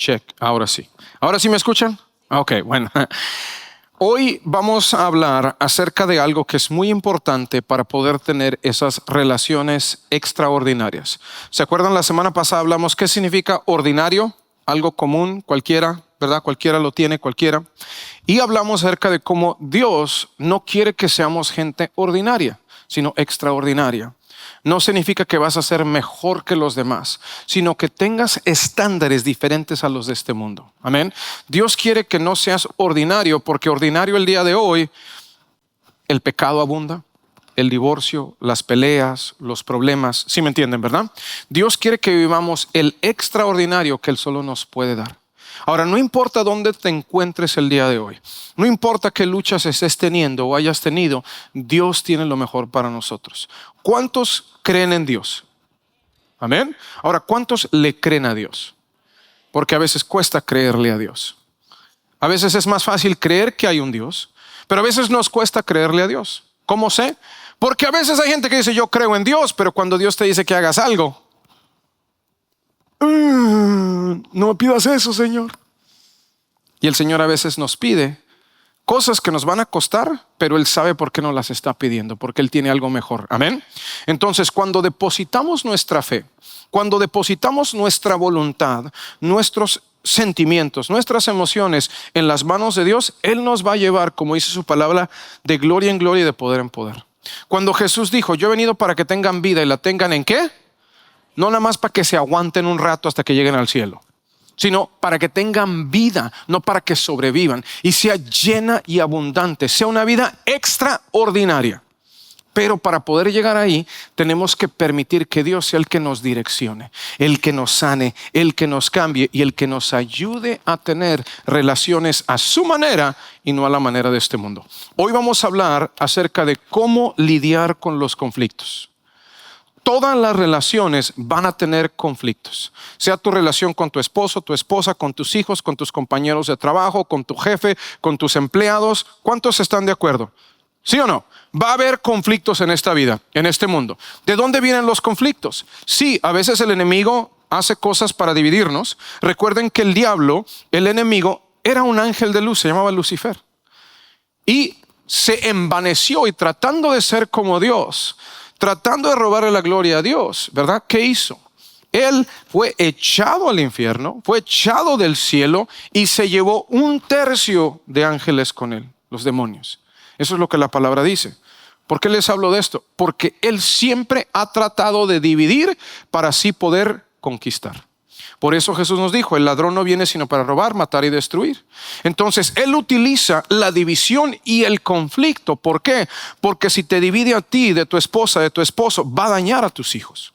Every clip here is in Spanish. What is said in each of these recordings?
Check, ahora sí. ¿Ahora sí me escuchan? Ok, bueno. Hoy vamos a hablar acerca de algo que es muy importante para poder tener esas relaciones extraordinarias. ¿Se acuerdan? La semana pasada hablamos qué significa ordinario, algo común, cualquiera, ¿verdad? Cualquiera lo tiene, cualquiera. Y hablamos acerca de cómo Dios no quiere que seamos gente ordinaria, sino extraordinaria. No significa que vas a ser mejor que los demás, sino que tengas estándares diferentes a los de este mundo. Amén. Dios quiere que no seas ordinario, porque ordinario el día de hoy, el pecado abunda, el divorcio, las peleas, los problemas. ¿Sí me entienden, verdad? Dios quiere que vivamos el extraordinario que Él solo nos puede dar. Ahora, no importa dónde te encuentres el día de hoy, no importa qué luchas estés teniendo o hayas tenido, Dios tiene lo mejor para nosotros. ¿Cuántos creen en Dios? Amén. Ahora, ¿cuántos le creen a Dios? Porque a veces cuesta creerle a Dios. A veces es más fácil creer que hay un Dios, pero a veces nos cuesta creerle a Dios. ¿Cómo sé? Porque a veces hay gente que dice yo creo en Dios, pero cuando Dios te dice que hagas algo, no me pidas eso, Señor. Y el Señor a veces nos pide cosas que nos van a costar, pero Él sabe por qué nos las está pidiendo, porque Él tiene algo mejor. Amén. Entonces, cuando depositamos nuestra fe, cuando depositamos nuestra voluntad, nuestros sentimientos, nuestras emociones en las manos de Dios, Él nos va a llevar, como dice su palabra, de gloria en gloria y de poder en poder. Cuando Jesús dijo, yo he venido para que tengan vida y la tengan ¿en qué? No nada más para que se aguanten un rato hasta que lleguen al cielo, sino para que tengan vida, no para que sobrevivan y sea llena y abundante, sea una vida extraordinaria. Pero para poder llegar ahí, tenemos que permitir que Dios sea el que nos direccione, el que nos sane, el que nos cambie y el que nos ayude a tener relaciones a su manera y no a la manera de este mundo. Hoy vamos a hablar acerca de cómo lidiar con los conflictos. Todas las relaciones van a tener conflictos, sea tu relación con tu esposo, tu esposa, con tus hijos, con tus compañeros de trabajo, con tu jefe, con tus empleados. ¿Cuántos están de acuerdo? ¿Sí o no? Va a haber conflictos en esta vida, en este mundo. ¿De dónde vienen los conflictos? Sí, a veces el enemigo hace cosas para dividirnos. Recuerden que el diablo, el enemigo, era un ángel de luz, se llamaba Lucifer. Y se envaneció y tratando de ser como Dios, tratando de robarle la gloria a Dios, ¿verdad? ¿Qué hizo? Él fue echado al infierno, fue echado del cielo y se llevó 1/3 de ángeles con él, los demonios. Eso es lo que la palabra dice. ¿Por qué les hablo de esto? Porque él siempre ha tratado de dividir para así poder conquistar. Por eso Jesús nos dijo, el ladrón no viene sino para robar, matar y destruir. Entonces Él utiliza la división y el conflicto. ¿Por qué? Porque si te divide a ti, de tu esposa, de tu esposo, va a dañar a tus hijos.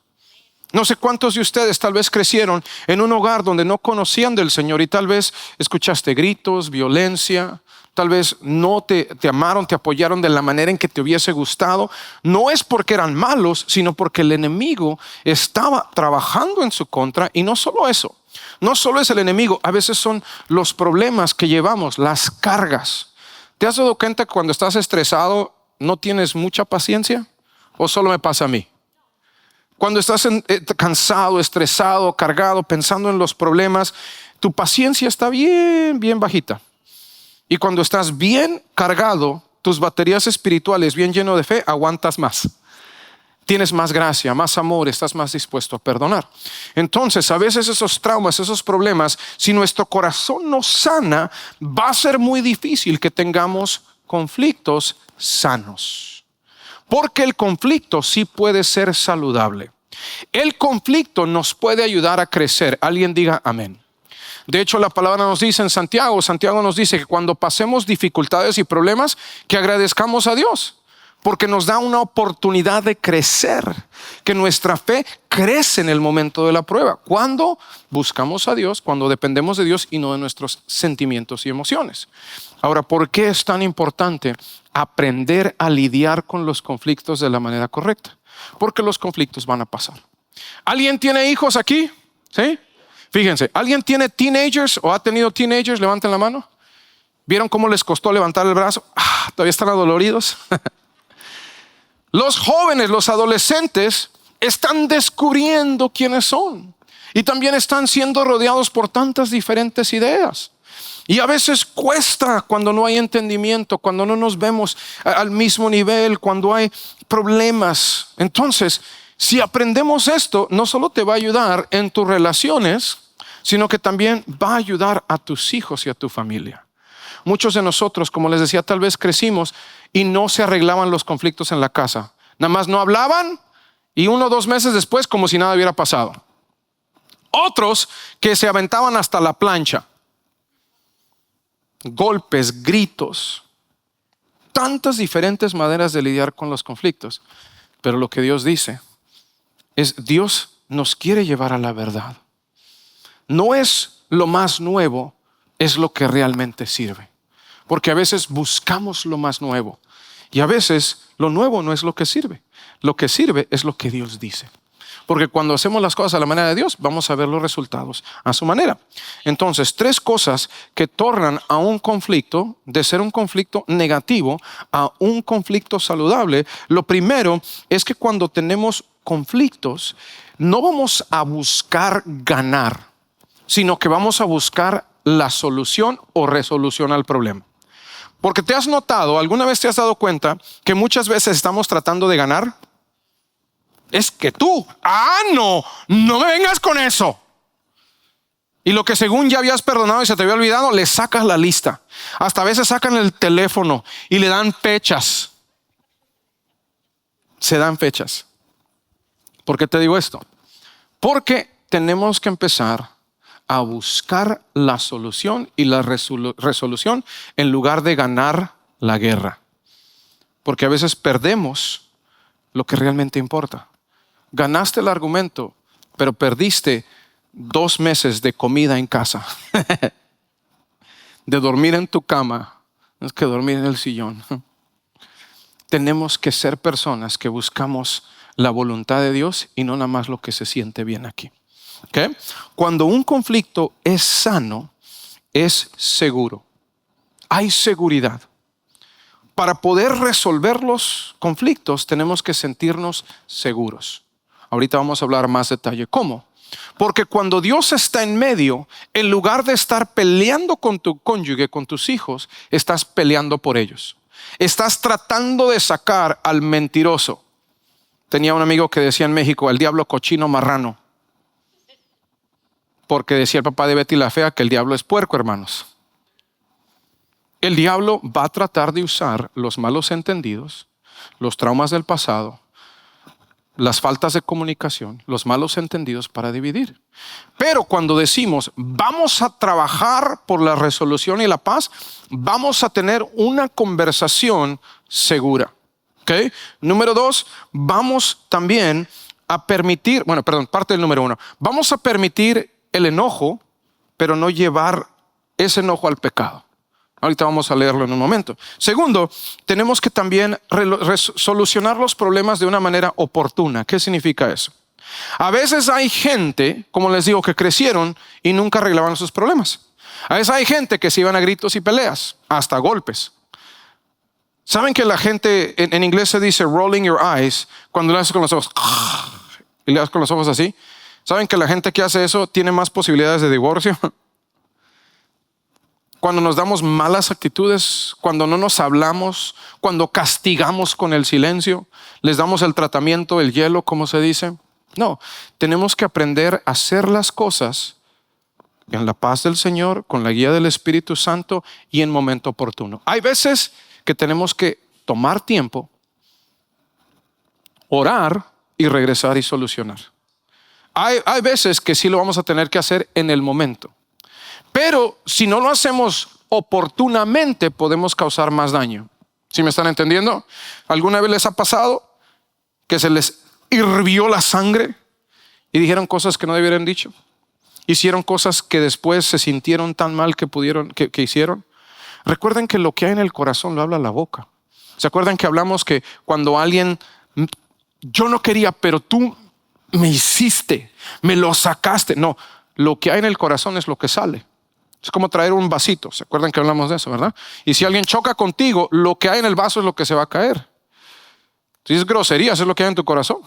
No sé cuántos de ustedes tal vez crecieron en un hogar donde no conocían del Señor y tal vez escuchaste gritos, violencia. Tal vez no te amaron, te apoyaron de la manera en que te hubiese gustado. No es porque eran malos, sino porque el enemigo estaba trabajando en su contra. Y no solo eso, no solo es el enemigo, a veces son los problemas que llevamos, las cargas. ¿Te has dado cuenta que cuando estás estresado no tienes mucha paciencia? ¿O solo me pasa a mí? Cuando estás cansado, estresado, cargado, pensando en los problemas, tu paciencia está bien bajita. Y cuando estás bien cargado, tus baterías espirituales bien lleno de fe, aguantas más. Tienes más gracia, más amor, estás más dispuesto a perdonar. Entonces, a veces esos traumas, esos problemas, si nuestro corazón no sana, va a ser muy difícil que tengamos conflictos sanos. Porque el conflicto sí puede ser saludable. El conflicto nos puede ayudar a crecer. Alguien diga amén. De hecho, la palabra nos dice en Santiago nos dice que cuando pasemos dificultades y problemas, que agradezcamos a Dios, porque nos da una oportunidad de crecer, que nuestra fe crece en el momento de la prueba. Cuando buscamos a Dios, cuando dependemos de Dios y no de nuestros sentimientos y emociones. Ahora, ¿por qué es tan importante aprender a lidiar con los conflictos de la manera correcta? Porque los conflictos van a pasar. ¿Alguien tiene hijos aquí? ¿Sí? Fíjense, ¿alguien tiene teenagers o ha tenido teenagers? Levanten la mano. ¿Vieron cómo les costó levantar el brazo? ¿Todavía están adoloridos? Los jóvenes, los adolescentes están descubriendo quiénes son. Y también están siendo rodeados por tantas diferentes ideas. Y a veces cuesta cuando no hay entendimiento, cuando no nos vemos al mismo nivel, cuando hay problemas. Entonces, si aprendemos esto, no solo te va a ayudar en tus relaciones, sino que también va a ayudar a tus hijos y a tu familia. Muchos de nosotros, como les decía, tal vez crecimos y no se arreglaban los conflictos en la casa. Nada más no hablaban y 1 o 2 meses después como si nada hubiera pasado. Otros que se aventaban hasta la plancha. Golpes, gritos, tantas diferentes maneras de lidiar con los conflictos. Pero lo que Dios dice es: Dios nos quiere llevar a la verdad. No es lo más nuevo, es lo que realmente sirve. Porque a veces buscamos lo más nuevo y a veces lo nuevo no es lo que sirve. Lo que sirve es lo que Dios dice. Porque cuando hacemos las cosas a la manera de Dios, vamos a ver los resultados a su manera. Entonces, 3 cosas que tornan a un conflicto, de ser un conflicto negativo, a un conflicto saludable. Lo primero es que cuando tenemos conflictos, no vamos a buscar ganar, sino que vamos a buscar la solución o resolución al problema. Porque te has notado, alguna vez te has dado cuenta que muchas veces estamos tratando de ganar. Es que tú, no me vengas con eso. Y lo que según ya habías perdonado y se te había olvidado, le sacas la lista. Hasta a veces sacan el teléfono y le dan fechas. Se dan fechas. ¿Por qué te digo esto? Porque tenemos que empezar a buscar la solución y la resolución en lugar de ganar la guerra. Porque a veces perdemos lo que realmente importa. Ganaste el argumento, pero perdiste 2 meses de comida en casa, de dormir en tu cama, es que dormir en el sillón. Tenemos que ser personas que buscamos la voluntad de Dios y no nada más lo que se siente bien aquí. ¿Okay? Cuando un conflicto es sano, es seguro. Hay seguridad. Para poder resolver los conflictos tenemos que sentirnos seguros. Ahorita vamos a hablar más detalle. ¿Cómo? Porque cuando Dios está en medio, en lugar de estar peleando con tu cónyuge, con tus hijos, estás peleando por ellos. Estás tratando de sacar al mentiroso. Tenía un amigo que decía en México: el diablo cochino marrano. Porque decía el papá de Betty la Fea que el diablo es puerco, hermanos. El diablo va a tratar de usar los malos entendidos, los traumas del pasado, las faltas de comunicación, los malos entendidos para dividir. Pero cuando decimos vamos a trabajar por la resolución y la paz, vamos a tener una conversación segura. ¿Okay? Número 2, vamos también a permitir, parte del número 1, vamos a permitir el enojo, pero no llevar ese enojo al pecado. Ahorita vamos a leerlo en un momento. Segundo, tenemos que también solucionar los problemas de una manera oportuna. ¿Qué significa eso? A veces hay gente, como les digo, que crecieron y nunca arreglaban sus problemas. A veces hay gente que se iban a gritos y peleas, hasta golpes. ¿Saben que la gente, en inglés se dice rolling your eyes, cuando le haces con los ojos y le haces con los ojos así? ¿Saben que la gente que hace eso tiene más posibilidades de divorcio? Cuando nos damos malas actitudes, cuando no nos hablamos, cuando castigamos con el silencio, les damos el tratamiento, el hielo, como se dice. No, tenemos que aprender a hacer las cosas en la paz del Señor, con la guía del Espíritu Santo y en momento oportuno. Hay veces que tenemos que tomar tiempo, orar y regresar y solucionar. Hay veces que sí lo vamos a tener que hacer en el momento. Pero si no lo hacemos oportunamente, podemos causar más daño. ¿Sí me están entendiendo? ¿Alguna vez les ha pasado que se les hirvió la sangre y dijeron cosas que no debieron dicho? Hicieron cosas que después se sintieron tan mal que hicieron. Recuerden que lo que hay en el corazón lo habla la boca. ¿Se acuerdan que hablamos que cuando alguien, yo no quería, pero tú me hiciste, me lo sacaste? No, lo que hay en el corazón es lo que sale. Es como traer un vasito. ¿Se acuerdan que hablamos de eso, verdad? Y si alguien choca contigo, lo que hay en el vaso es lo que se va a caer. Si es groserías, es lo que hay en tu corazón.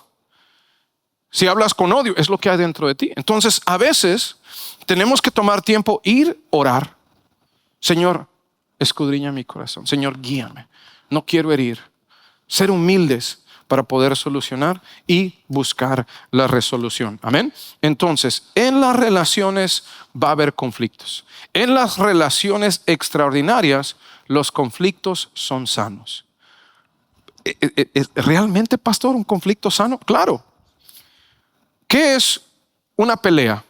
Si hablas con odio, es lo que hay dentro de ti. Entonces, a veces tenemos que tomar tiempo, ir, orar. Señor, escudriña mi corazón. Señor, guíame. No quiero herir. Ser humildes para poder solucionar y buscar la resolución. Amén. Entonces, en las relaciones va a haber conflictos. En las relaciones extraordinarias, los conflictos son sanos. ¿Es realmente, pastor, un conflicto sano? Claro. ¿Qué es una pelea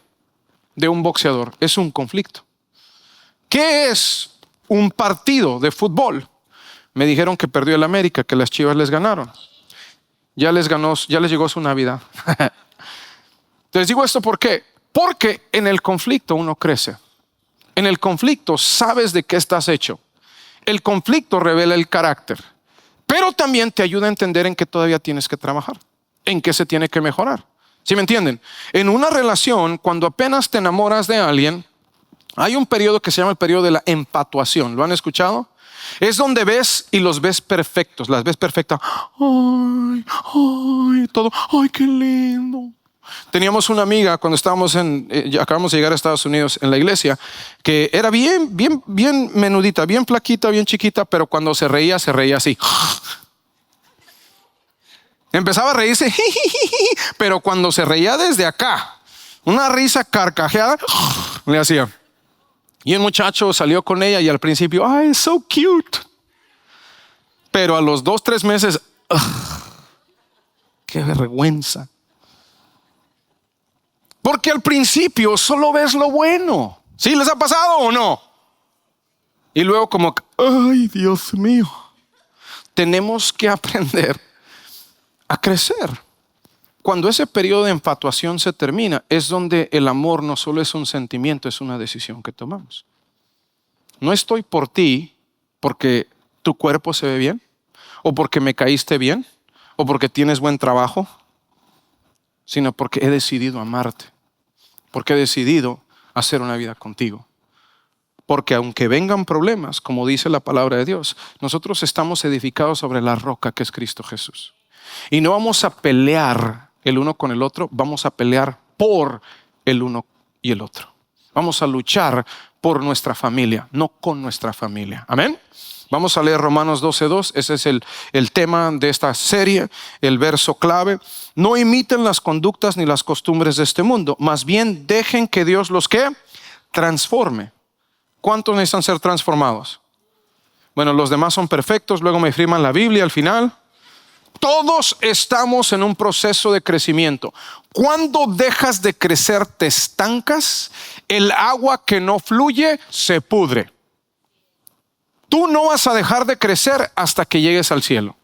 de un boxeador? Es un conflicto. ¿Qué es un partido de fútbol? Me dijeron que perdió el América, que las Chivas les ganaron. Ya les llegó su Navidad. Les digo esto ¿por qué? Porque en el conflicto uno crece. En el conflicto sabes de qué estás hecho. El conflicto revela el carácter, pero también te ayuda a entender en qué todavía tienes que trabajar, en qué se tiene que mejorar. ¿Sí me entienden? En una relación, cuando apenas te enamoras de alguien, hay un periodo que se llama el periodo de la empatuación. ¿Lo han escuchado? Es donde ves y los ves perfectos, las ves perfectas. Ay, ay, todo. Ay, qué lindo. Teníamos una amiga cuando estábamos acabamos de llegar a Estados Unidos en la iglesia, que era bien menudita, bien flaquita, bien chiquita, pero cuando se reía así. Empezaba a reírse, pero cuando se reía desde acá, una risa carcajeada, le hacía. Y el muchacho salió con ella y al principio, ay, so cute. Pero a los 2-3 meses, qué vergüenza. Porque al principio solo ves lo bueno. ¿Sí les ha pasado o no? Y luego como, ay, Dios mío. Tenemos que aprender a crecer. Cuando ese periodo de infatuación se termina, es donde el amor no solo es un sentimiento, es una decisión que tomamos. No estoy por ti porque tu cuerpo se ve bien, o porque me caíste bien, o porque tienes buen trabajo, sino porque he decidido amarte, porque he decidido hacer una vida contigo. Porque aunque vengan problemas, como dice la palabra de Dios, nosotros estamos edificados sobre la roca que es Cristo Jesús. Y no vamos a pelear el uno con el otro, vamos a pelear por el uno y el otro. Vamos a luchar por nuestra familia, no con nuestra familia. Amén. Vamos a leer Romanos 12:2. Ese es el tema de esta serie, el verso clave. No imiten las conductas ni las costumbres de este mundo, más bien dejen que Dios los que transforme. ¿Cuántos necesitan ser transformados? Bueno, los demás son perfectos, luego me firman la Biblia al final. Todos estamos en un proceso de crecimiento. Cuando dejas de crecer te estancas, el agua que no fluye se pudre. Tú no vas a dejar de crecer hasta que llegues al cielo.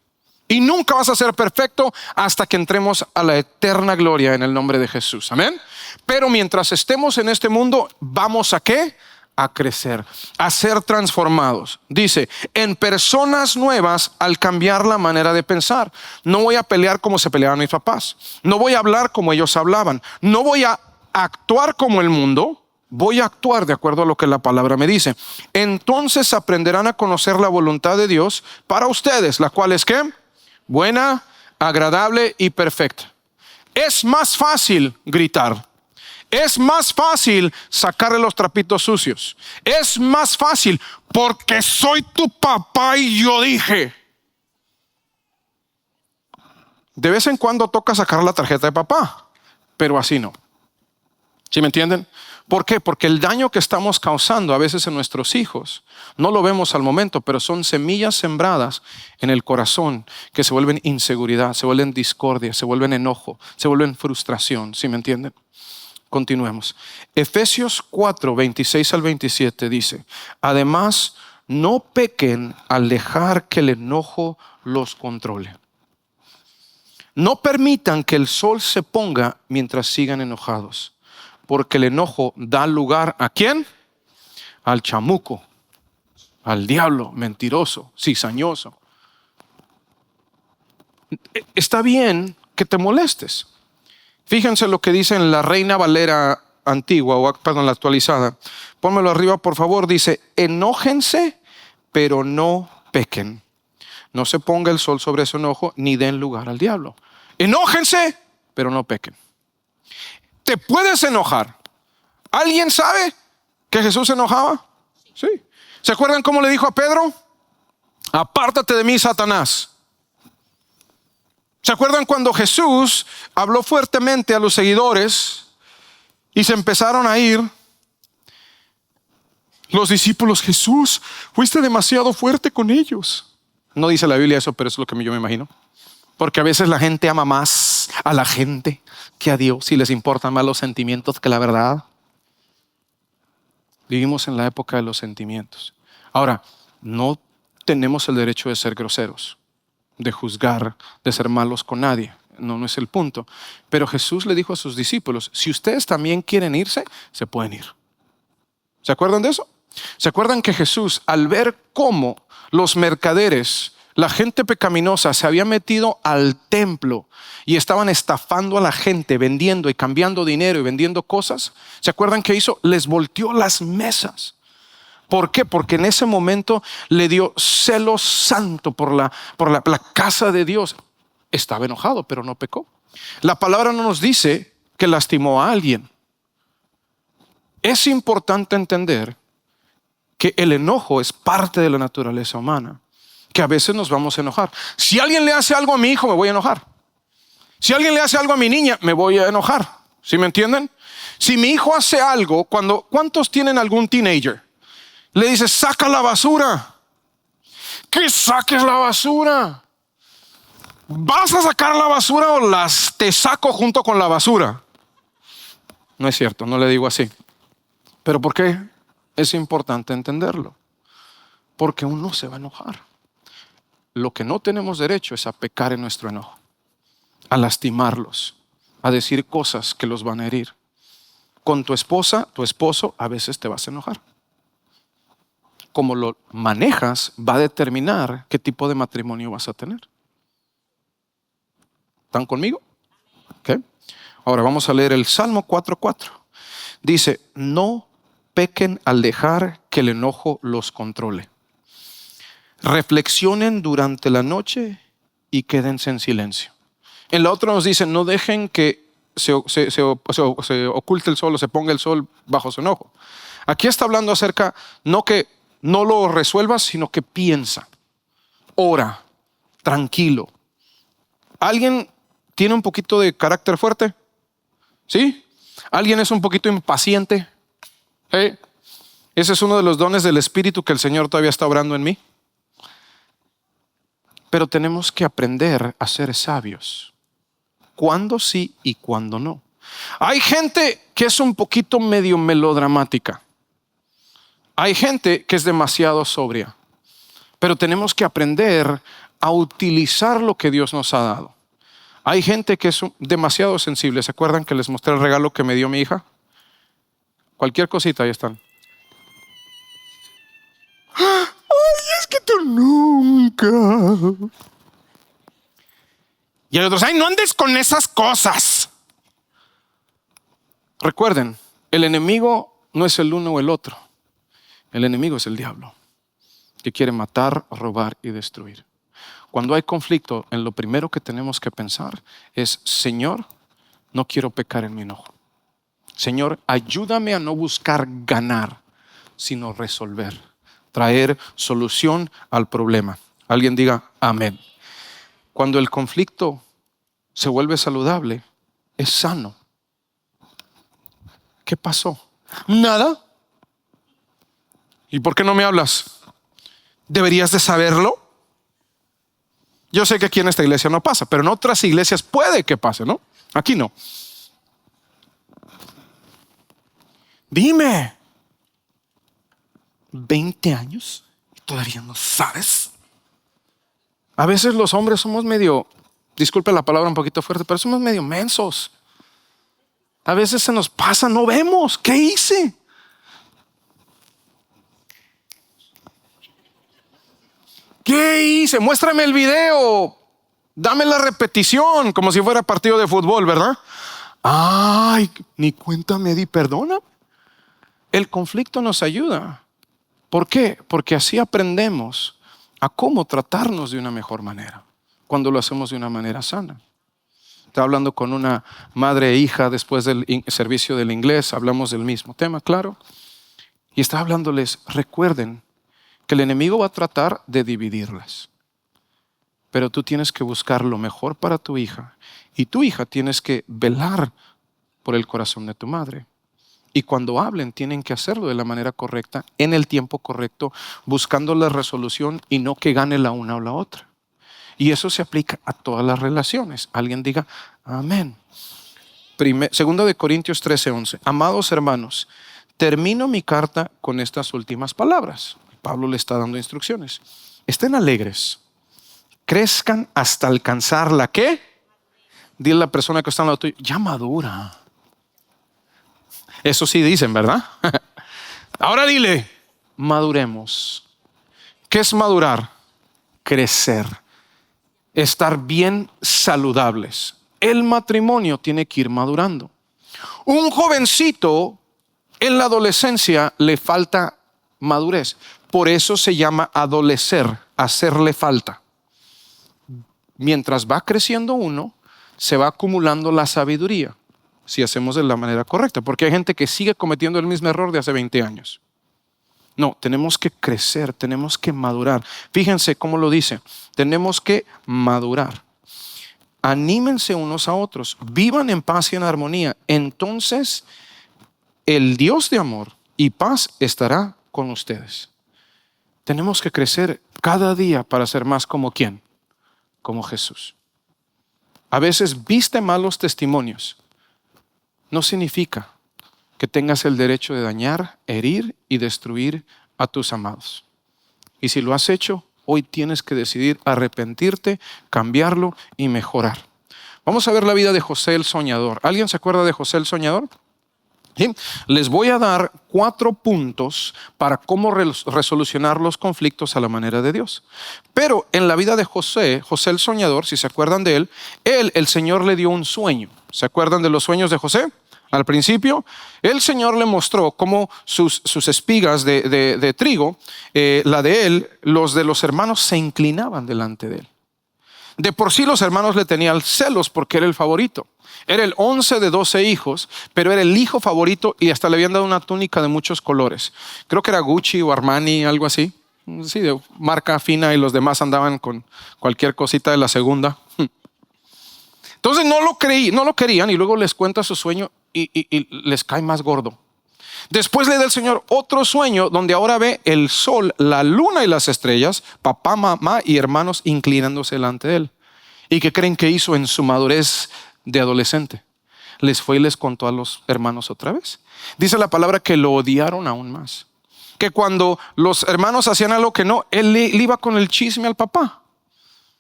Y nunca vas a ser perfecto hasta que entremos a la eterna gloria en el nombre de Jesús. Amén. Pero mientras estemos en este mundo, ¿vamos a qué? A crecer, a ser transformados. Dice, en personas nuevas al cambiar la manera de pensar. No voy a pelear como se peleaban mis papás. No voy a hablar como ellos hablaban. No voy a actuar como el mundo. Voy a actuar de acuerdo a lo que la palabra me dice. Entonces aprenderán a conocer la voluntad de Dios para ustedes, la cual es ¿qué? Buena, agradable y perfecta. Es más fácil gritar. Es más fácil sacarle los trapitos sucios. Es más fácil porque soy tu papá y yo dije. De vez en cuando toca sacar la tarjeta de papá, pero así no. ¿Sí me entienden? ¿Por qué? Porque el daño que estamos causando a veces en nuestros hijos no lo vemos al momento, pero son semillas sembradas en el corazón que se vuelven inseguridad, se vuelven discordia, se vuelven enojo, se vuelven frustración. ¿Sí me entienden? Continuemos. Efesios 4, 26 al 27 dice, además, no pequen al dejar que el enojo los controle. No permitan que el sol se ponga mientras sigan enojados, porque el enojo da lugar ¿a quién? Al chamuco, al diablo, mentiroso, cizañoso. Está bien que te molestes. Fíjense lo que dice en la Reina Valera antigua, la actualizada. Pónmelo arriba, por favor. Dice, enójense, pero no pequen. No se ponga el sol sobre su enojo, ni den lugar al diablo. Enójense, pero no pequen. Te puedes enojar. ¿Alguien sabe que Jesús se enojaba? Sí. ¿Se acuerdan cómo le dijo a Pedro? Apártate de mí, Satanás. ¿Se acuerdan cuando Jesús habló fuertemente a los seguidores y se empezaron a ir? Los discípulos, Jesús, fuiste demasiado fuerte con ellos. No dice la Biblia eso, pero es lo que yo me imagino. Porque a veces la gente ama más a la gente que a Dios y les importan más los sentimientos que la verdad. Vivimos en la época de los sentimientos. Ahora, no tenemos el derecho de ser groseros, de juzgar, de ser malos con nadie. No es el punto. Pero Jesús le dijo a sus discípulos, si ustedes también quieren irse, se pueden ir. ¿Se acuerdan de eso? ¿Se acuerdan que Jesús, al ver cómo los mercaderes, la gente pecaminosa, se había metido al templo y estaban estafando a la gente, vendiendo y cambiando dinero y vendiendo cosas? ¿Se acuerdan qué hizo? Les volteó las mesas. ¿Por qué? Porque en ese momento le dio celo santo por la casa de Dios. Estaba enojado, pero no pecó. La palabra no nos dice que lastimó a alguien. Es importante entender que el enojo es parte de la naturaleza humana, que a veces nos vamos a enojar. Si alguien le hace algo a mi hijo, me voy a enojar. Si alguien le hace algo a mi niña, me voy a enojar. ¿Sí me entienden? Si mi hijo hace algo, ¿cuántos tienen algún teenager? Le dices, saca la basura. ¿Qué saques la basura? ¿Vas a sacar la basura o te saco junto con la basura? No es cierto, no le digo así. ¿Pero por qué es importante entenderlo? Porque uno se va a enojar. Lo que no tenemos derecho es a pecar en nuestro enojo, a lastimarlos, a decir cosas que los van a herir. Con tu esposa, tu esposo, a veces te vas a enojar. Como lo manejas va a determinar qué tipo de matrimonio vas a tener. ¿Están conmigo? Okay. Ahora vamos a leer el Salmo 4:4. Dice, no pequen al dejar que el enojo los controle. Reflexionen durante la noche y quédense en silencio. En la otra nos dice, no dejen que se oculte el sol o se ponga el sol bajo su enojo. Aquí está hablando acerca, no que no lo resuelvas, sino que piensa, ora, tranquilo. ¿Alguien tiene un poquito de carácter fuerte? ¿Sí? ¿Alguien es un poquito impaciente? ¿Eh? Ese es uno de los dones del Espíritu que el Señor todavía está obrando en mí. Pero tenemos que aprender a ser sabios. Cuándo sí y cuándo no. Hay gente que es un poquito medio melodramática. Hay gente que es demasiado sobria. Pero tenemos que aprender a utilizar lo que Dios nos ha dado. Hay gente que es demasiado sensible. ¿Se acuerdan que les mostré el regalo que me dio mi hija? Cualquier cosita, ahí están. ¡Ay, es que tú nunca! Y hay otros, ¡ay, no andes con esas cosas! Recuerden, el enemigo no es el uno o el otro. El enemigo es el diablo, que quiere matar, robar y destruir. Cuando hay conflicto, en lo primero que tenemos que pensar es, Señor, no quiero pecar en mi enojo. Señor, ayúdame a no buscar ganar, sino resolver, traer solución al problema. Alguien diga amén. Cuando el conflicto se vuelve saludable, es sano. ¿Qué pasó? Nada. ¿Y por qué no me hablas? ¿Deberías de saberlo? Yo sé que aquí en esta iglesia no pasa, pero en otras iglesias puede que pase, ¿no? Aquí no. Dime, 20 años y todavía no sabes. A veces los hombres somos medio, disculpe la palabra un poquito fuerte, pero somos medio mensos. A veces se nos pasa, no vemos. ¿Qué hice? ¿Qué hice? Muéstrame el video. Dame la repetición, como si fuera partido de fútbol, ¿verdad? Ay, ni cuenta me di, perdona. El conflicto nos ayuda. ¿Por qué? Porque así aprendemos a cómo tratarnos de una mejor manera, cuando lo hacemos de una manera sana. Estaba hablando con una madre e hija después del servicio del inglés. Hablamos del mismo tema, claro. Y estaba hablándoles, recuerden que el enemigo va a tratar de dividirlas. Pero tú tienes que buscar lo mejor para tu hija. Y tu hija tienes que velar por el corazón de tu madre. Y cuando hablen, tienen que hacerlo de la manera correcta, en el tiempo correcto, buscando la resolución y no que gane la una o la otra. Y eso se aplica a todas las relaciones. Alguien diga, amén. Segunda de Corintios 13:11. Amados hermanos, termino mi carta con estas últimas palabras. Pablo le está dando instrucciones. Estén alegres. Crezcan hasta alcanzar la ¿qué? Dile a la persona que está al lado tuyo, ya madura. Eso sí dicen, ¿verdad? Ahora dile, maduremos. ¿Qué es madurar? Crecer. Estar bien saludables. El matrimonio tiene que ir madurando. Un jovencito en la adolescencia le falta madurez. Por eso se llama adolecer, hacerle falta. Mientras va creciendo uno, se va acumulando la sabiduría, si hacemos de la manera correcta. Porque hay gente que sigue cometiendo el mismo error de hace 20 años. No, tenemos que crecer, tenemos que madurar. Fíjense cómo lo dice. Tenemos que madurar. Anímense unos a otros. Vivan en paz y en armonía. Entonces, el Dios de amor y paz estará con ustedes. Tenemos que crecer cada día para ser más como ¿quién? Como Jesús. A veces viste malos testimonios. No significa que tengas el derecho de dañar, herir y destruir a tus amados. Y si lo has hecho, hoy tienes que decidir arrepentirte, cambiarlo y mejorar. Vamos a ver la vida de José el Soñador. ¿Alguien se acuerda de José el Soñador? ¿Sí? Les voy a dar 4 puntos para cómo resolucionar los conflictos a la manera de Dios. Pero en la vida de José, José el Soñador, si se acuerdan de él, el Señor le dio un sueño. ¿Se acuerdan de los sueños de José? Al principio, el Señor le mostró cómo sus espigas de trigo, la de él, los de los hermanos se inclinaban delante de él. De por sí los hermanos le tenían celos porque era el favorito. Era el 11 de 12 hijos, pero era el hijo favorito y hasta le habían dado una túnica de muchos colores. Creo que era Gucci o Armani, algo así. Sí, de marca fina, y los demás andaban con cualquier cosita de la segunda. Entonces no lo querían y luego les cuenta su sueño y les cae más gordo. Después le da el Señor otro sueño donde ahora ve el sol, la luna y las estrellas, papá, mamá y hermanos inclinándose delante de él. ¿Y qué creen que hizo en su madurez de adolescente? Les fue y les contó a los hermanos otra vez. Dice la palabra que lo odiaron aún más. Que cuando los hermanos hacían algo que no, él le iba con el chisme al papá.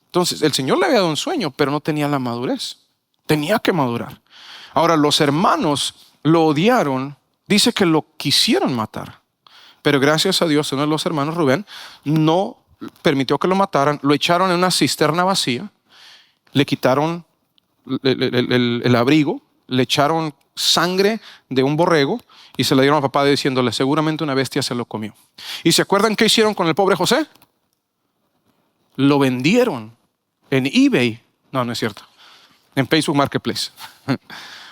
Entonces el Señor le había dado un sueño, pero no tenía la madurez. Tenía que madurar. Ahora los hermanos lo odiaron. Dice que lo quisieron matar, pero gracias a Dios uno de los hermanos, Rubén, no permitió que lo mataran. Lo echaron en una cisterna vacía, le quitaron el abrigo, le echaron sangre de un borrego y se la dieron al papá diciéndole, seguramente una bestia se lo comió. ¿Y se acuerdan qué hicieron con el pobre José? Lo vendieron en eBay. No, no es cierto. En Facebook Marketplace.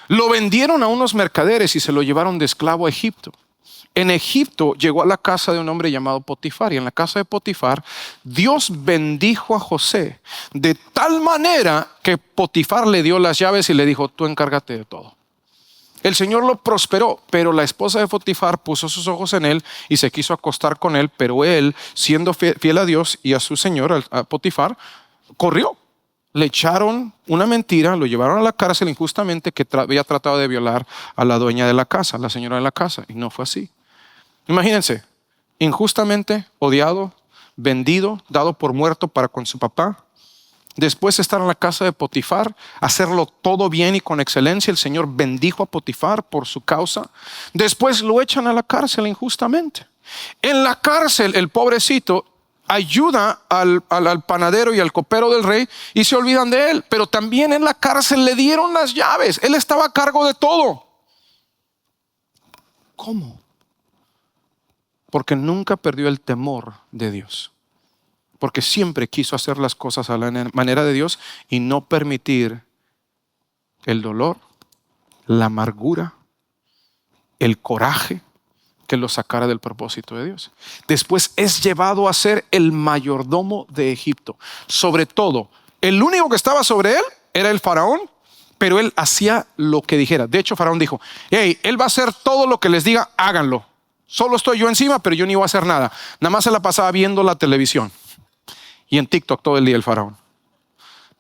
Lo vendieron a unos mercaderes y se lo llevaron de esclavo a Egipto. En Egipto llegó a la casa de un hombre llamado Potifar, y en la casa de Potifar Dios bendijo a José de tal manera que Potifar le dio las llaves y le dijo, tú encárgate de todo. El Señor lo prosperó, pero la esposa de Potifar puso sus ojos en él y se quiso acostar con él, pero él, siendo fiel a Dios y a su señor, a Potifar, corrió. Le echaron una mentira, lo llevaron a la cárcel injustamente, que había tratado de violar a la dueña de la casa, la señora de la casa, y no fue así. Imagínense, injustamente odiado, vendido, dado por muerto para con su papá. Después de estar en la casa de Potifar, hacerlo todo bien y con excelencia, el Señor bendijo a Potifar por su causa. Después lo echan a la cárcel injustamente. En la cárcel, el pobrecito ayuda al panadero y al copero del rey y se olvidan de él. Pero también en la cárcel le dieron las llaves. Él estaba a cargo de todo. ¿Cómo? Porque nunca perdió el temor de Dios. Porque siempre quiso hacer las cosas a la manera de Dios y no permitir el dolor, la amargura, el coraje que lo sacara del propósito de Dios. Después es llevado a ser el mayordomo de Egipto. Sobre todo, el único que estaba sobre él era el faraón, pero él hacía lo que dijera. De hecho, faraón dijo, hey, él va a hacer todo lo que les diga, háganlo. Solo estoy yo encima, pero yo ni voy a hacer nada. Nada más se la pasaba viendo la televisión. Y en TikTok todo el día el faraón.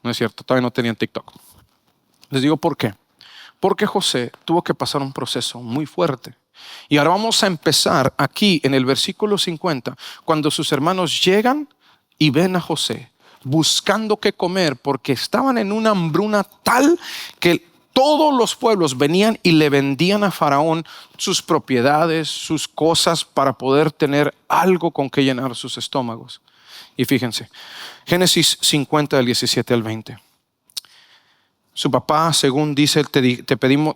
No es cierto, todavía no tenían TikTok. Les digo por qué. Porque José tuvo que pasar un proceso muy fuerte. Y ahora vamos a empezar aquí en el versículo 50, cuando sus hermanos llegan y ven a José buscando qué comer, porque estaban en una hambruna tal que todos los pueblos venían y le vendían a Faraón sus propiedades, sus cosas, para poder tener algo con que llenar sus estómagos. Y fíjense, Génesis 50 del 17 al 20. Su papá, según dice,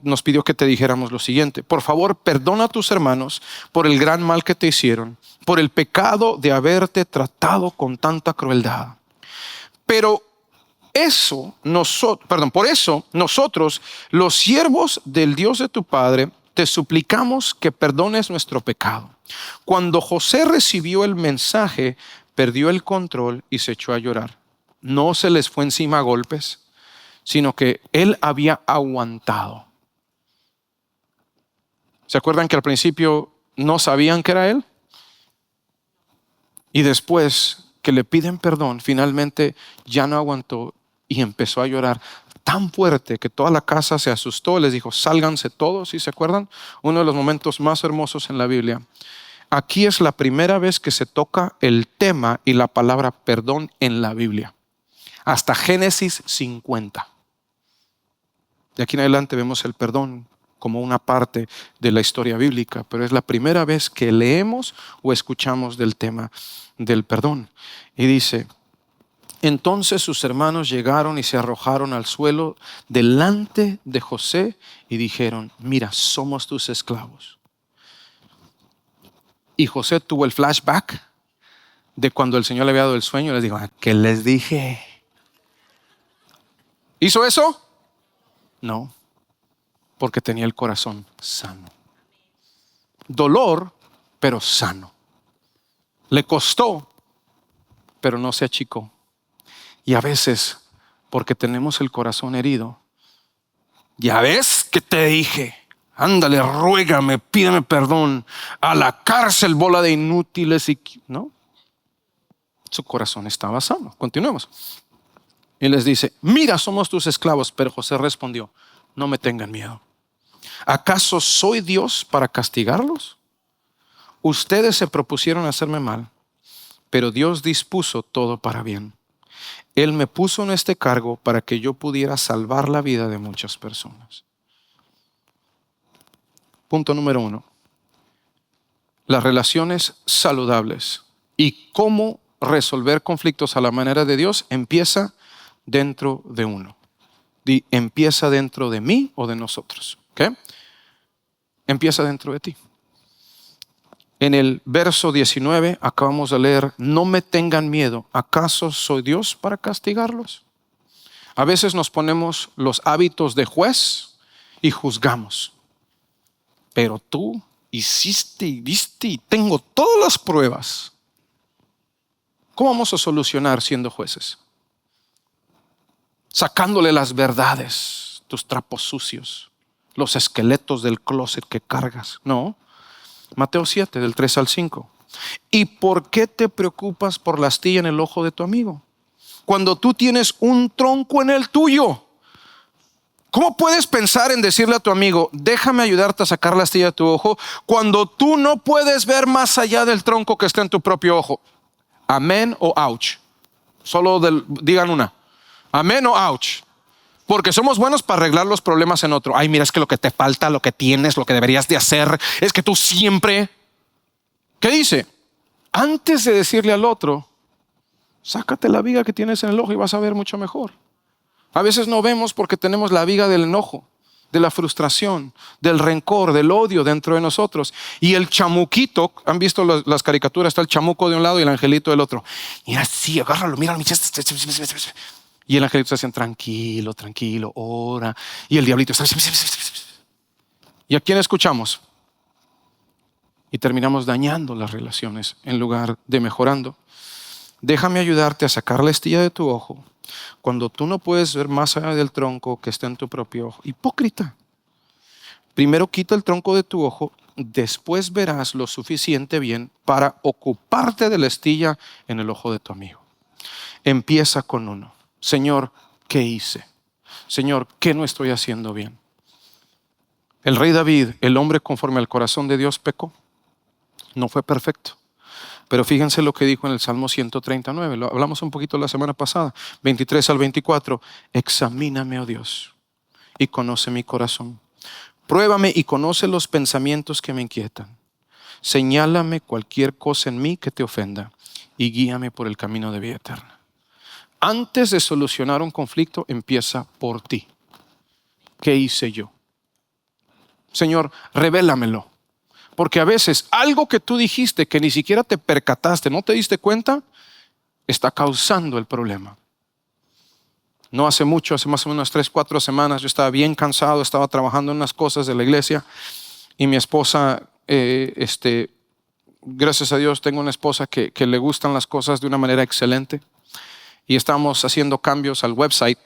nos pidió que te dijéramos lo siguiente: por favor, perdona a tus hermanos por el gran mal que te hicieron, por el pecado de haberte tratado con tanta crueldad. Pero por eso nosotros, los siervos del Dios de tu padre, te suplicamos que perdones nuestro pecado. Cuando José recibió el mensaje, perdió el control y se echó a llorar. No se les fue encima a golpes, sino que él había aguantado. ¿Se acuerdan que al principio no sabían que era él? Y después que le piden perdón, finalmente ya no aguantó y empezó a llorar tan fuerte que toda la casa se asustó. Les dijo, sálganse todos, ¿sí se acuerdan? Uno de los momentos más hermosos en la Biblia. Aquí es la primera vez que se toca el tema y la palabra perdón en la Biblia. Hasta Génesis 50. De aquí en adelante vemos el perdón como una parte de la historia bíblica, pero es la primera vez que leemos o escuchamos del tema del perdón. Y dice, entonces sus hermanos llegaron y se arrojaron al suelo delante de José y dijeron, mira, somos tus esclavos. Y José tuvo el flashback de cuando el Señor le había dado el sueño y les dijo, ¿qué les dije? ¿Hizo eso? No, porque tenía el corazón sano. Dolor, pero sano. Le costó, pero no se achicó. Y a veces, porque tenemos el corazón herido, ya ves que te dije, ándale, ruégame, pídeme perdón, a la cárcel, bola de inútiles. No, su corazón estaba sano. Continuemos. Y les dice, mira, somos tus esclavos. Pero José respondió, no me tengan miedo. ¿Acaso soy Dios para castigarlos? Ustedes se propusieron hacerme mal, pero Dios dispuso todo para bien. Él me puso en este cargo para que yo pudiera salvar la vida de muchas personas. Punto número 1. Las relaciones saludables y cómo resolver conflictos a la manera de Dios empieza dentro de uno. Empieza dentro de mí o de nosotros. ¿Okay? Empieza dentro de ti. En el verso 19 acabamos de leer, no me tengan miedo, ¿acaso soy Dios para castigarlos? A veces nos ponemos los hábitos de juez y juzgamos. Pero tú hiciste y viste y tengo todas las pruebas. ¿Cómo vamos a solucionar siendo jueces? Sacándole las verdades, tus trapos sucios, los esqueletos del closet que cargas. No. Mateo 7, del 3 al 5. ¿Y por qué te preocupas por la astilla en el ojo de tu amigo, cuando tú tienes un tronco en el tuyo? ¿Cómo puedes pensar en decirle a tu amigo, déjame ayudarte a sacar la astilla de tu ojo, cuando tú no puedes ver más allá del tronco que está en tu propio ojo? ¿Amén o ouch? Solo digan una. ¿Amén o ouch? Porque somos buenos para arreglar los problemas en otro. Ay, mira, es que lo que te falta, lo que tienes, lo que deberías de hacer, es que tú siempre... ¿Qué dice? Antes de decirle al otro, sácate la viga que tienes en el ojo y vas a ver mucho mejor. A veces no vemos porque tenemos la viga del enojo, de la frustración, del rencor, del odio dentro de nosotros. Y el chamuquito, ¿han visto las caricaturas? Está el chamuco de un lado y el angelito del otro. Mira, sí, agárralo, mira. Y el angelito está diciendo, tranquilo, tranquilo, ora. Y el diablito está... ¿Y a quién escuchamos? Y terminamos dañando las relaciones en lugar de mejorando. Déjame ayudarte a sacar la estilla de tu ojo cuando tú no puedes ver más allá del tronco que está en tu propio ojo. Hipócrita. Primero quita el tronco de tu ojo, después verás lo suficiente bien para ocuparte de la estilla en el ojo de tu amigo. Empieza con uno. Señor, ¿qué hice? Señor, ¿qué no estoy haciendo bien? El rey David, el hombre conforme al corazón de Dios, pecó. No fue perfecto. Pero fíjense lo que dijo en el Salmo 139. Lo hablamos un poquito la semana pasada. 23 al 24. Examíname, oh Dios, y conoce mi corazón. Pruébame y conoce los pensamientos que me inquietan. Señálame cualquier cosa en mí que te ofenda y guíame por el camino de vida eterna. Antes de solucionar un conflicto, empieza por ti. ¿Qué hice yo? Señor, revélamelo. Porque a veces algo que tú dijiste que ni siquiera te percataste, no te diste cuenta, está causando el problema. No hace mucho, hace más o menos 3, 4 semanas, yo estaba bien cansado, estaba trabajando en unas cosas de la iglesia y mi esposa, gracias a Dios, tengo una esposa que le gustan las cosas de una manera excelente y estábamos haciendo cambios al website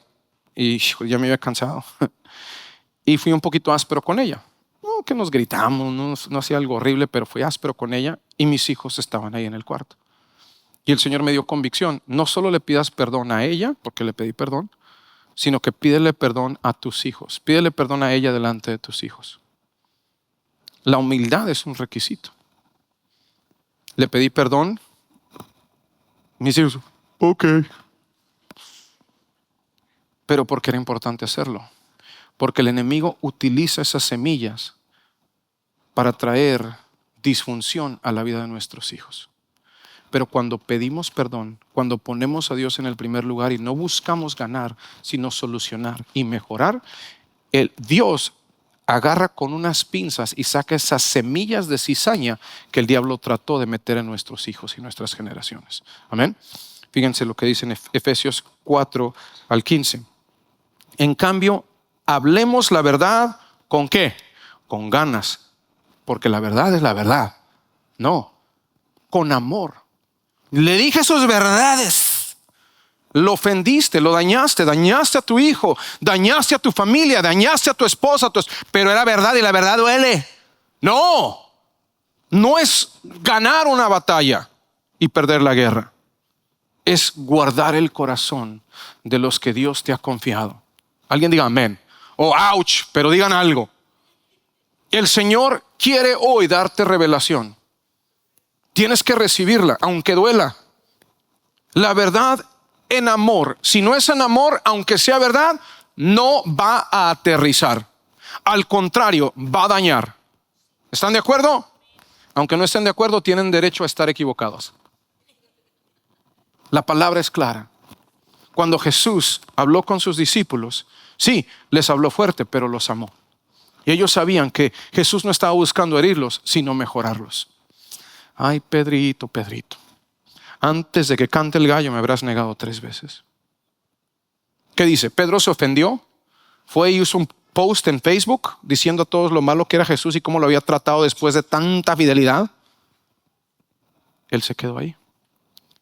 y ya me había cansado y fui un poquito áspero con ella. No que nos gritamos, no hacía algo horrible, pero fui áspero con ella y mis hijos estaban ahí en el cuarto. Y el Señor me dio convicción. No solo le pidas perdón a ella, porque le pedí perdón, sino que pídele perdón a tus hijos. Pídele perdón a ella delante de tus hijos. La humildad es un requisito. Le pedí perdón. Mis hijos, ok. Pero porque era importante hacerlo. Porque el enemigo utiliza esas semillas para traer disfunción a la vida de nuestros hijos. Pero cuando pedimos perdón, cuando ponemos a Dios en el primer lugar y no buscamos ganar, sino solucionar y mejorar, Dios agarra con unas pinzas y saca esas semillas de cizaña que el diablo trató de meter en nuestros hijos y nuestras generaciones. Amén. Fíjense lo que dice en Efesios 4 al 15. En cambio, hablemos la verdad, ¿con qué? Con ganas, porque la verdad es la verdad. No, con amor. Le dije sus verdades. Lo ofendiste, lo dañaste a tu hijo, dañaste a tu familia, dañaste a tu esposa, pero era verdad y la verdad duele. No es ganar una batalla y perder la guerra. Es guardar el corazón de los que Dios te ha confiado. Alguien diga amén. O ouch, pero digan algo. El Señor quiere hoy darte revelación. Tienes que recibirla, aunque duela. La verdad en amor. Si no es en amor, aunque sea verdad, no va a aterrizar. Al contrario, va a dañar. ¿Están de acuerdo? Aunque no estén de acuerdo, tienen derecho a estar equivocados. La palabra es clara. Cuando Jesús habló con sus discípulos, sí, les habló fuerte, pero los amó. Y ellos sabían que Jesús no estaba buscando herirlos, sino mejorarlos. Ay, Pedrito, antes de que cante el gallo me habrás negado 3 veces. ¿Qué dice? Pedro se ofendió, fue y hizo un post en Facebook diciendo a todos lo malo que era Jesús y cómo lo había tratado después de tanta fidelidad. Él se quedó ahí.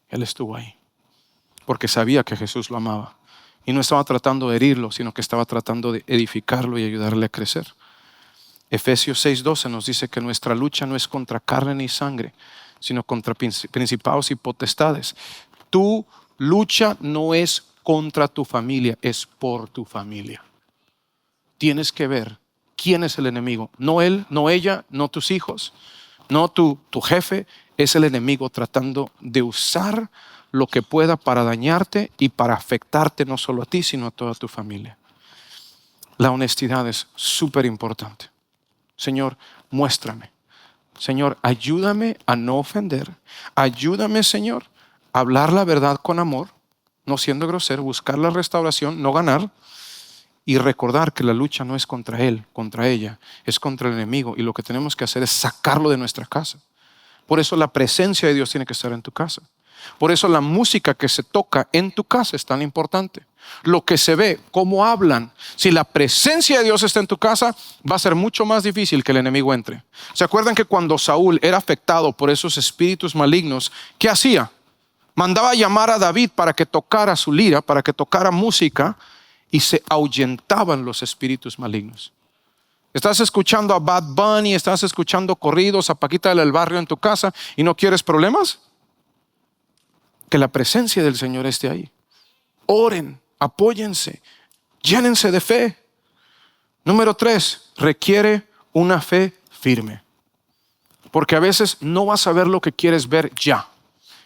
Él estuvo ahí porque sabía que Jesús lo amaba y no estaba tratando de herirlo, sino que estaba tratando de edificarlo y ayudarle a crecer. Efesios 6:12 nos dice que nuestra lucha no es contra carne ni sangre, sino contra principados y potestades. Tu lucha no es contra tu familia, es por tu familia. Tienes que ver quién es el enemigo. No él, no ella, no tus hijos, no tu jefe. Es el enemigo tratando de usar lo que pueda para dañarte y para afectarte no solo a ti, sino a toda tu familia. La honestidad es súper importante. Señor, muéstrame. Señor, ayúdame a no ofender. Ayúdame, Señor, a hablar la verdad con amor, no siendo grosero, buscar la restauración, no ganar. Y recordar que la lucha no es contra él, contra ella, es contra el enemigo. Y lo que tenemos que hacer es sacarlo de nuestra casa. Por eso la presencia de Dios tiene que estar en tu casa. Por eso la música que se toca en tu casa es tan importante. Lo que se ve, cómo hablan. Si la presencia de Dios está en tu casa, va a ser mucho más difícil que el enemigo entre. ¿Se acuerdan que cuando Saúl era afectado por esos espíritus malignos, qué hacía? Mandaba a llamar a David para que tocara su lira, para que tocara música, y se ahuyentaban los espíritus malignos. Estás escuchando a Bad Bunny, estás escuchando corridos, a Paquita del Barrio en tu casa y no quieres problemas. Que la presencia del Señor esté ahí. Oren, apóyense, llénense de fe. Número 3, requiere una fe firme. Porque a veces no vas a ver lo que quieres ver ya.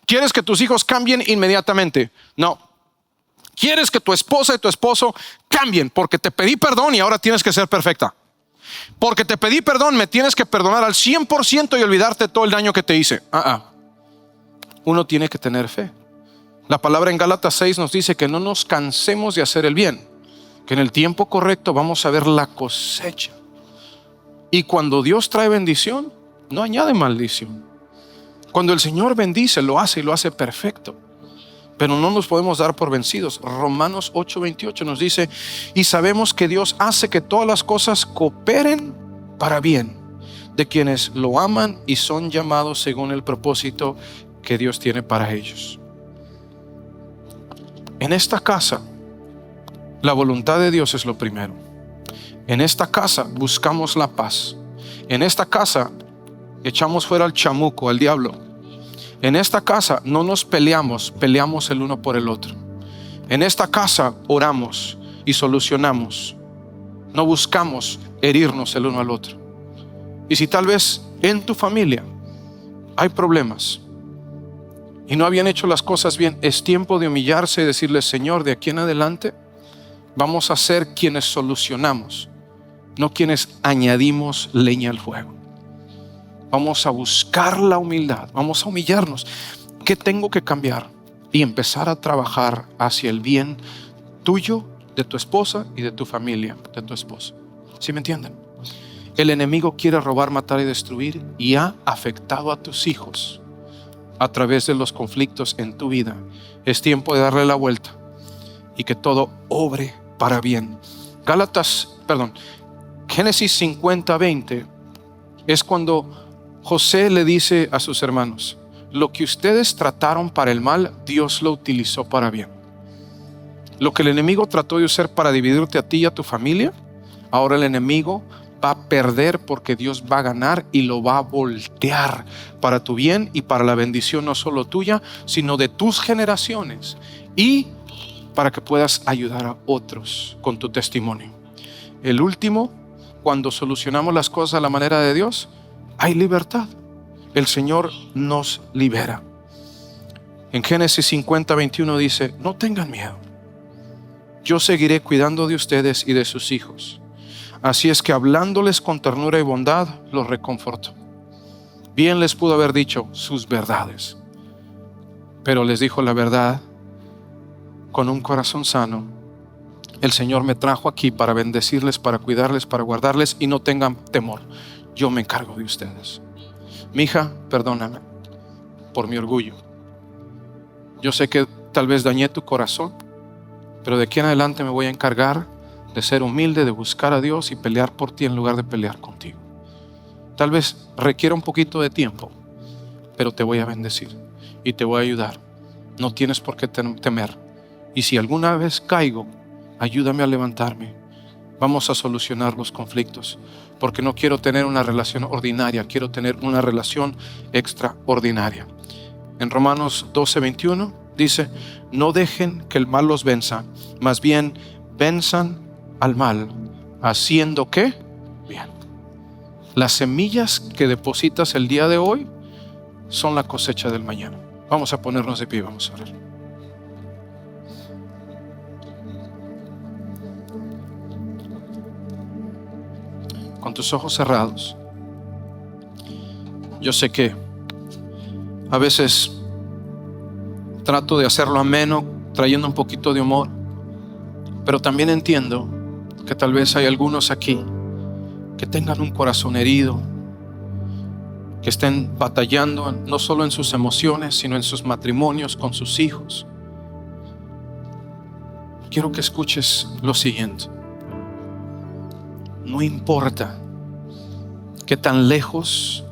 ¿Quieres que tus hijos cambien inmediatamente? No. ¿Quieres que tu esposa y tu esposo cambien? Porque te pedí perdón y ahora tienes que ser perfecta. Porque te pedí perdón, me tienes que perdonar al 100% y olvidarte de todo el daño que te hice. Uno tiene que tener fe. La palabra en Gálatas 6 nos dice que no nos cansemos de hacer el bien, que en el tiempo correcto vamos a ver la cosecha. Y cuando Dios trae bendición, no añade maldición. Cuando el Señor bendice, lo hace y lo hace perfecto. Pero no nos podemos dar por vencidos. Romanos 8:28 nos dice: y sabemos que Dios hace que todas las cosas cooperen para bien de quienes lo aman y son llamados según el propósito que Dios tiene para ellos. En esta casa, la voluntad de Dios es lo primero. En esta casa buscamos la paz. En esta casa echamos fuera al chamuco, al diablo. En esta casa no nos peleamos, peleamos el uno por el otro. En esta casa oramos y solucionamos. No buscamos herirnos el uno al otro. Y si tal vez en tu familia hay problemas y no habían hecho las cosas bien, es tiempo de humillarse y decirle: Señor, de aquí en adelante vamos a ser quienes solucionamos, no quienes añadimos leña al fuego. Vamos a buscar la humildad, vamos a humillarnos. ¿Qué tengo que cambiar? Y empezar a trabajar hacia el bien tuyo, de tu esposa y de tu familia, de tu esposo. ¿Sí me entienden? El enemigo quiere robar, matar y destruir, y ha afectado a tus hijos a través de los conflictos en tu vida. Es tiempo de darle la vuelta y que todo obre para bien. Génesis 50:20 es cuando José le dice a sus hermanos: lo que ustedes trataron para el mal, Dios lo utilizó para bien. Lo que el enemigo trató de usar para dividirte a ti y a tu familia, ahora el enemigo va a perder, porque Dios va a ganar y lo va a voltear para tu bien y para la bendición no solo tuya, sino de tus generaciones, y para que puedas ayudar a otros con tu testimonio. El último, cuando solucionamos las cosas a la manera de Dios, hay libertad. El Señor nos libera. En Génesis 50:21 dice: no tengan miedo, yo seguiré cuidando de ustedes y de sus hijos. Así es que hablándoles con ternura y bondad, los reconfortó. Bien les pudo haber dicho sus verdades, pero les dijo la verdad con un corazón sano. El Señor me trajo aquí para bendecirles, para cuidarles, para guardarles, y no tengan temor. Yo me encargo de ustedes. Mija, perdóname por mi orgullo. Yo sé que tal vez dañé tu corazón, pero de aquí en adelante me voy a encargar de ser humilde, de buscar a Dios y pelear por ti en lugar de pelear contigo. Tal vez requiera un poquito de tiempo, pero te voy a bendecir y te voy a ayudar. No tienes por qué temer. Y si alguna vez caigo, ayúdame a levantarme. Vamos a solucionar los conflictos, porque no quiero tener una relación ordinaria, quiero tener una relación extraordinaria. En Romanos 12:21 dice: no dejen que el mal los venza, más bien venzan al mal, haciendo ¿qué? Bien. Las semillas que depositas el día de hoy son la cosecha del mañana. Vamos a ponernos de pie, vamos a orar. Con tus ojos cerrados. Yo sé que a veces trato de hacerlo ameno, trayendo un poquito de humor, pero también entiendo que tal vez hay algunos aquí que tengan un corazón herido, que estén batallando no solo en sus emociones, sino en sus matrimonios, con sus hijos. Quiero que escuches lo siguiente. No importa qué tan lejos,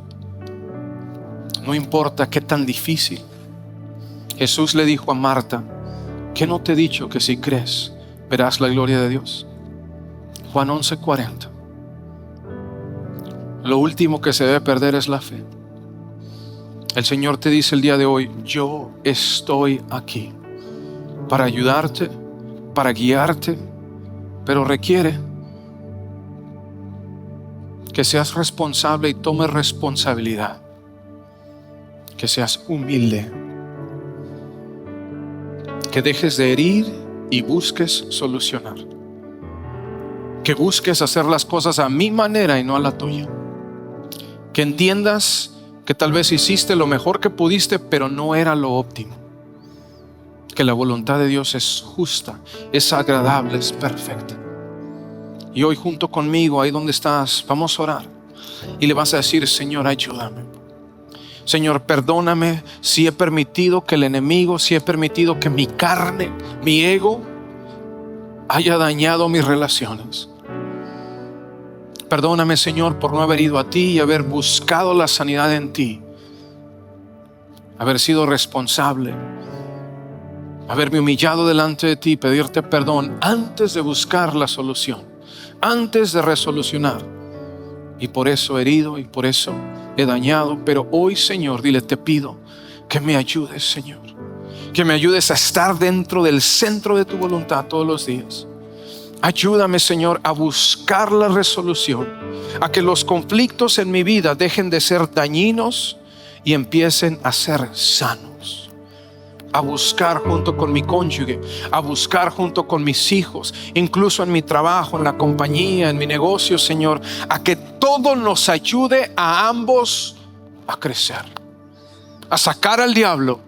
no importa qué tan difícil. Jesús le dijo a Marta: ¿qué no te he dicho que si crees verás la gloria de Dios? Juan 11:40. Lo último que se debe perder es la fe. El Señor te dice el día de hoy: yo estoy aquí para ayudarte, para guiarte, pero requiere que seas responsable y tomes responsabilidad, que seas humilde, que dejes de herir y busques solucionar, que busques hacer las cosas a mi manera y no a la tuya, que entiendas que tal vez hiciste lo mejor que pudiste, pero no era lo óptimo, que la voluntad de Dios es justa, es agradable, es perfecta. Y hoy junto conmigo, ahí donde estás, vamos a orar y le vas a decir: Señor, ayúdame. Señor, perdóname si he permitido que el enemigo, si he permitido que mi carne, mi ego haya dañado mis relaciones. Perdóname, Señor, por no haber ido a ti y haber buscado la sanidad en ti, haber sido responsable, haberme humillado delante de ti y pedirte perdón antes de buscar la solución, antes de resolucionar. Y por eso he herido y por eso he dañado. Pero hoy, Señor, dile: te pido que me ayudes, Señor, que me ayudes a estar dentro del centro de tu voluntad todos los días. Ayúdame, Señor, a buscar la resolución, a que los conflictos en mi vida dejen de ser dañinos y empiecen a ser sanos. A buscar junto con mi cónyuge, a buscar junto con mis hijos, incluso en mi trabajo, en la compañía, en mi negocio, Señor, a que todo nos ayude a ambos a crecer, a sacar al diablo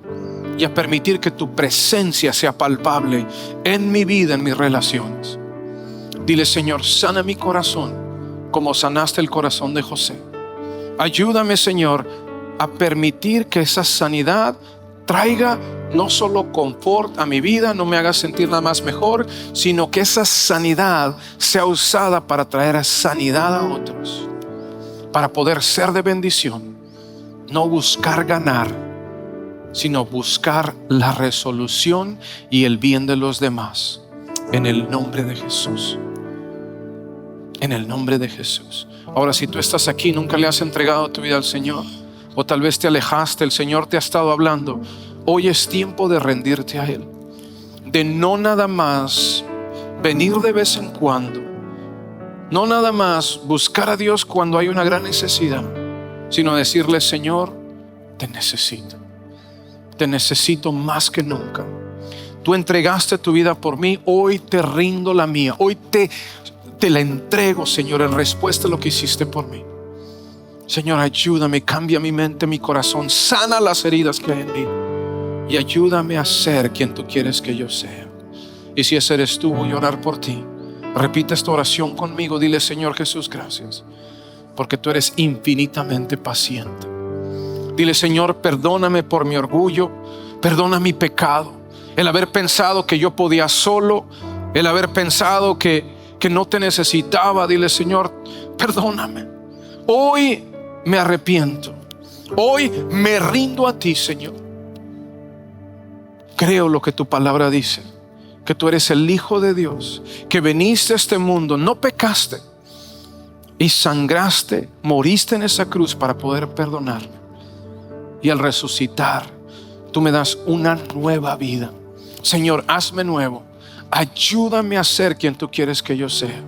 y a permitir que tu presencia sea palpable en mi vida, en mis relaciones. Dile: Señor, sana mi corazón como sanaste el corazón de José. Ayúdame, Señor, a permitir que esa sanidad traiga no solo confort a mi vida, no me haga sentir nada más mejor, sino que esa sanidad sea usada para traer sanidad a otros, para poder ser de bendición. No buscar ganar, sino buscar la resolución y el bien de los demás. En el nombre de Jesús. En el nombre de Jesús. Ahora, si tú estás aquí, nunca le has entregado tu vida al Señor, o tal vez te alejaste, el Señor te ha estado hablando, hoy es tiempo de rendirte a Él, de no nada más venir de vez en cuando, no nada más buscar a Dios cuando hay una gran necesidad, sino decirle: Señor, te necesito más que nunca. Tú entregaste tu vida por mí, hoy te rindo la mía, hoy te la entrego, Señor, en respuesta a lo que hiciste por mí. Señor, ayúdame, cambia mi mente, mi corazón, sana las heridas que hay en mí y ayúdame a ser quien tú quieres que yo sea. Y si ese eres tú, voy a orar por ti. Repite esta oración conmigo. Dile: Señor Jesús, gracias, porque tú eres infinitamente paciente. Dile: Señor, perdóname por mi orgullo, perdona mi pecado, el haber pensado que yo podía solo, el haber pensado que no te necesitaba. Dile: Señor, perdóname. Hoy me arrepiento. Hoy me rindo a ti, Señor. Creo lo que tu palabra dice, que tú eres el Hijo de Dios, que viniste a este mundo, no pecaste y sangraste, moriste en esa cruz para poder perdonarme. Y al resucitar, tú me das una nueva vida. Señor, hazme nuevo. Ayúdame a ser quien tú quieres que yo sea.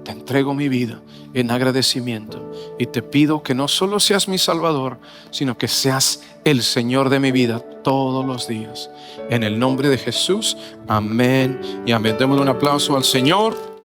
Te entrego mi vida en agradecimiento y te pido que no solo seas mi Salvador, sino que seas el Señor de mi vida todos los días. En el nombre de Jesús, amén y amén. Démosle un aplauso al Señor.